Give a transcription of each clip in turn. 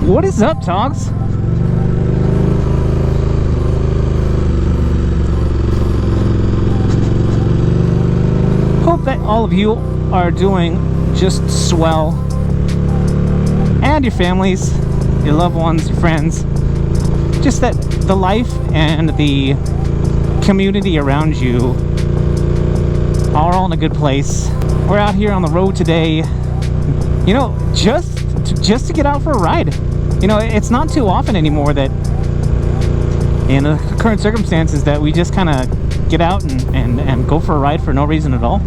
What is up, T.O.Gs? Hope that all of you are doing just swell, and your families, your loved ones, your friends, just that the life and the community around you are all in a good place. We're out here on the road today, you know, just to get out for a ride. You know, it's not too often anymore that in the current circumstances that we just kind of get out and go for a ride for no reason at all.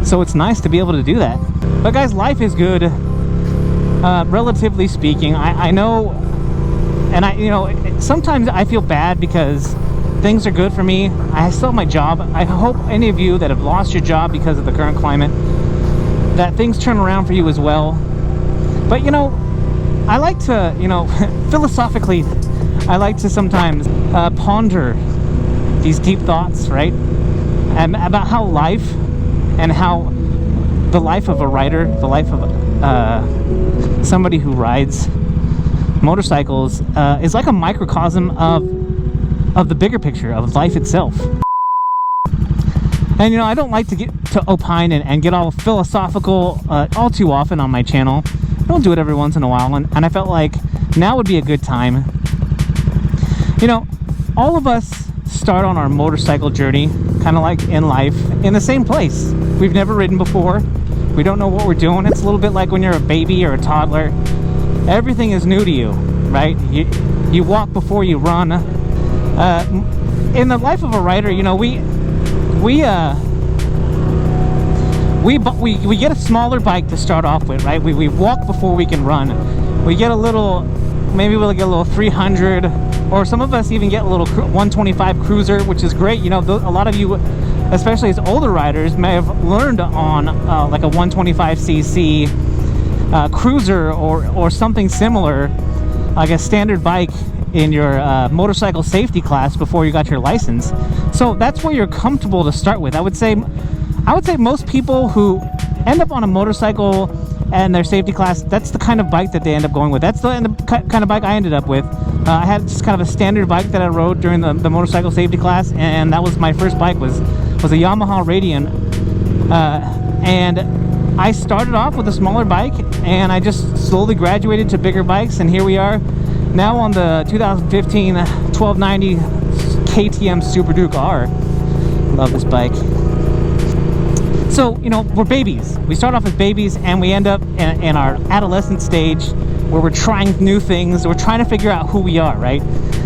So it's nice to be able to do that. But guys, life is good, relatively speaking. I know, and you know, sometimes I feel bad because things are good for me. I still have my job. I hope any of you that have lost your job because of the current climate, that things turn around for you as well. But you know, I like to, you know, philosophically, I like to sometimes ponder these deep thoughts, right? And about how life and how the life of a rider, the life of somebody who rides motorcycles is like a microcosm of the bigger picture of life itself. And you know, I don't like to get to opine and get all philosophical all too often on my channel. I don't do it every once in a while, and I felt like now would be a good time. You know, all of us start on our motorcycle journey, kind of like in life, in the same place. We've never ridden before. We don't know what we're doing. It's a little bit like when you're a baby or a toddler. Everything is new to you, right? You walk before you run. In the life of a rider, you know, we get a smaller bike to start off with, right? We walk before we can run. We get a little, maybe we'll get a little 300, or some of us even get a little 125 cruiser, which is great. You know, a lot of you, especially as older riders, may have learned on like a 125cc cruiser or something similar, like a standard bike in your motorcycle safety class before you got your license. So that's where you're comfortable to start with. I would say most people who end up on a motorcycle and their safety class, that's the kind of bike that they end up going with. That's the kind of bike I ended up with. I had just kind of a standard bike that I rode during the motorcycle safety class, and that was my first bike, was a Yamaha Radian. And I started off with a smaller bike, and I just slowly graduated to bigger bikes, and here we are now on the 2015 1290 KTM Super Duke R. Love this bike. So, you know, we're babies. We start off as babies, and we end up in our adolescent stage where we're trying new things. We're trying to figure out who we are, right?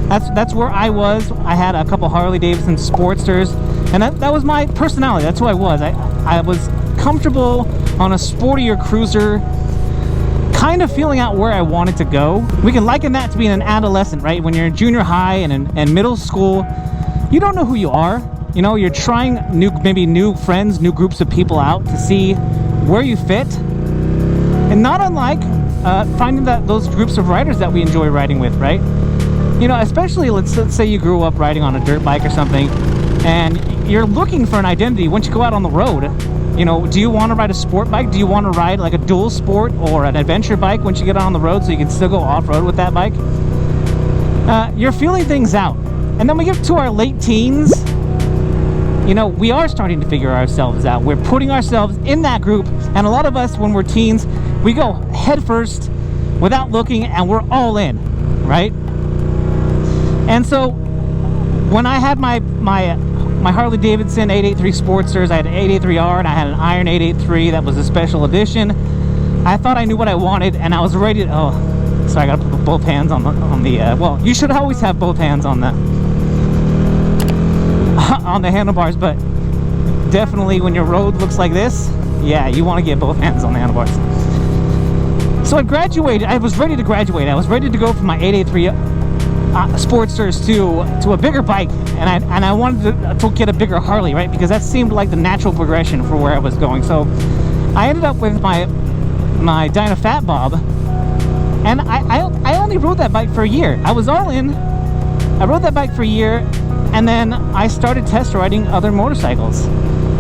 That's where I was. I had a couple Harley Davidson Sportsters, and that was my personality. That's who I was. I was comfortable on a sportier cruiser, kind of feeling out where I wanted to go. We can liken that to being an adolescent, right? When you're in junior high and middle school, you don't know who you are. You know, you're trying maybe new friends, new groups of people out to see where you fit. And not unlike finding those groups of riders that we enjoy riding with, right? You know, especially let's say you grew up riding on a dirt bike or something, and you're looking for an identity once you go out on the road. You know, do you want to ride a sport bike? Do you want to ride like a dual sport or an adventure bike once you get on the road so you can still go off-road with that bike? You're feeling things out. And then we get to our late teens. You know, we are starting to figure ourselves out. We're putting ourselves in that group, and a lot of us, when we're teens, we go head first without looking, and we're all in, right? And so when I had my Harley Davidson 883 Sportsters, I had an 883R and I had an Iron 883 that was a special edition. I thought I knew what I wanted, and I was ready to, oh, sorry, I gotta put both hands on the well, you should always have both hands on the handlebars, but definitely when your road looks like this, yeah, you want to get both hands on the handlebars. So I graduated. I was ready to graduate. I was ready to go from my 883 Sportsters to a bigger bike, and I wanted to get a bigger Harley, right? Because that seemed like the natural progression for where I was going. So I ended up with my Dyna Fat Bob, and I only rode that bike for a year. I was all in. I rode that bike for a year, And then I started test riding other motorcycles,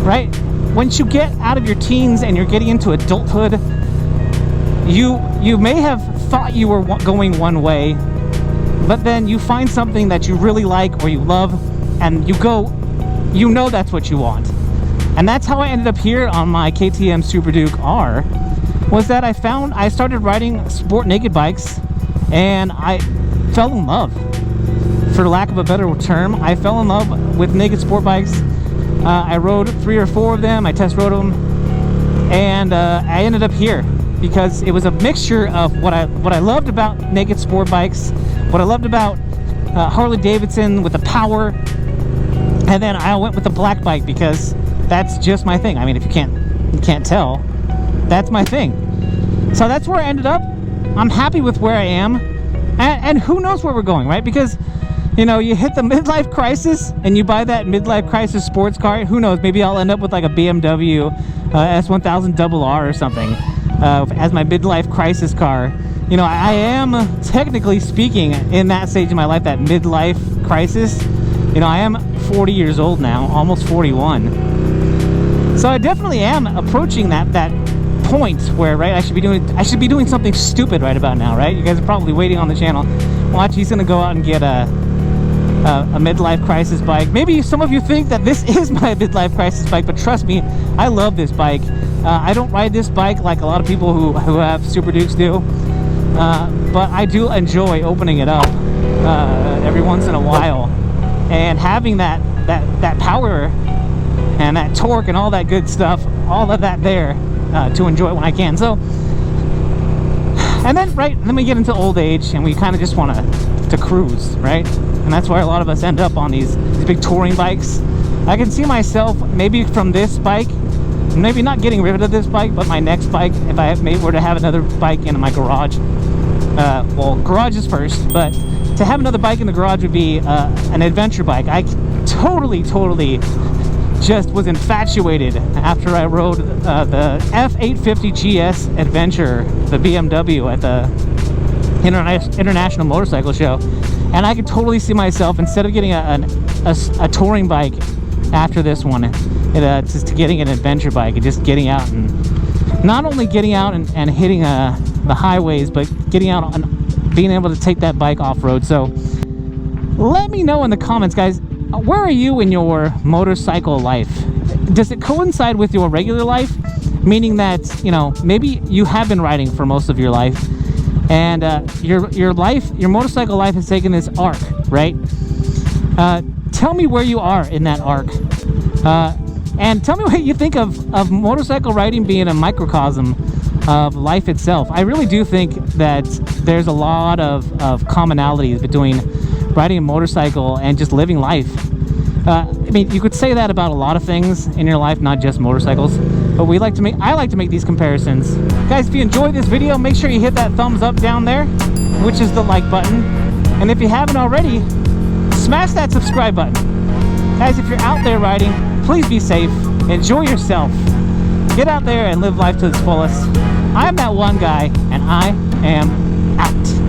right? Once you get out of your teens and you're getting into adulthood, you may have thought you were going one way, but then you find something that you really like or you love, and you go, you know that's what you want. And that's how I ended up here on my KTM Super Duke R, was that I started riding sport naked bikes, and I fell in love. For lack of a better term, I fell in love with naked sport bikes. I rode 3 or 4 of them, I test rode them, and I ended up here because it was a mixture of what I loved about naked sport bikes, what I loved about Harley Davidson with the power, and then I went with the black bike because that's just my thing. I mean, if you can't tell, that's my thing. So that's where I ended up. I'm happy with where I am, and who knows where we're going, right? Because, you know, you hit the midlife crisis and you buy that midlife crisis sports car. Who knows? Maybe I'll end up with like a BMW S1000RR or something as my midlife crisis car. You know, I am technically speaking in that stage of my life, that midlife crisis. You know, I am 40 years old now, almost 41. So I definitely am approaching that point where, right, I should be doing something stupid right about now, right? You guys are probably waiting on the channel. Watch, he's gonna go out and get a midlife crisis bike. Maybe some of you think that this is my midlife crisis bike, but trust me, I love this bike. I don't ride this bike like a lot of people who have Super Dukes do, but I do enjoy opening it up every once in a while and having that power and that torque and all that good stuff, all of that there to enjoy it when I can. So, and then we get into old age and we kind of just want to cruise, right? And that's why a lot of us end up on these big touring bikes. I can see myself maybe from this bike, maybe not getting rid of this bike, but my next bike, if I were to have another bike in my garage, well, garage is first, but to have another bike in the garage would be an adventure bike. I totally just was infatuated after I rode the F850 GS Adventure, the BMW at the International Motorcycle Show, and I could totally see myself, instead of getting a touring bike after this one, just getting an adventure bike and just getting out, and not only getting out and hitting the highways, but getting out and being able to take that bike off-road. So let me know in the comments, guys, where are you in your motorcycle life? Does it coincide with your regular life? Meaning that, you know, maybe you have been riding for most of your life, and your motorcycle life has taken this arc, right? Tell me where you are in that arc, and tell me what you think of motorcycle riding being a microcosm of life itself. I really do think that there's a lot of commonalities between riding a motorcycle and just living life. I mean, you could say that about a lot of things in your life, not just motorcycles, but I like to make these comparisons. Guys, if you enjoyed this video, make sure you hit that thumbs up down there, which is the like button. And if you haven't already, smash that subscribe button. Guys, if you're out there riding, please be safe, enjoy yourself, get out there and live life to its fullest. I'm that one guy, and I am out.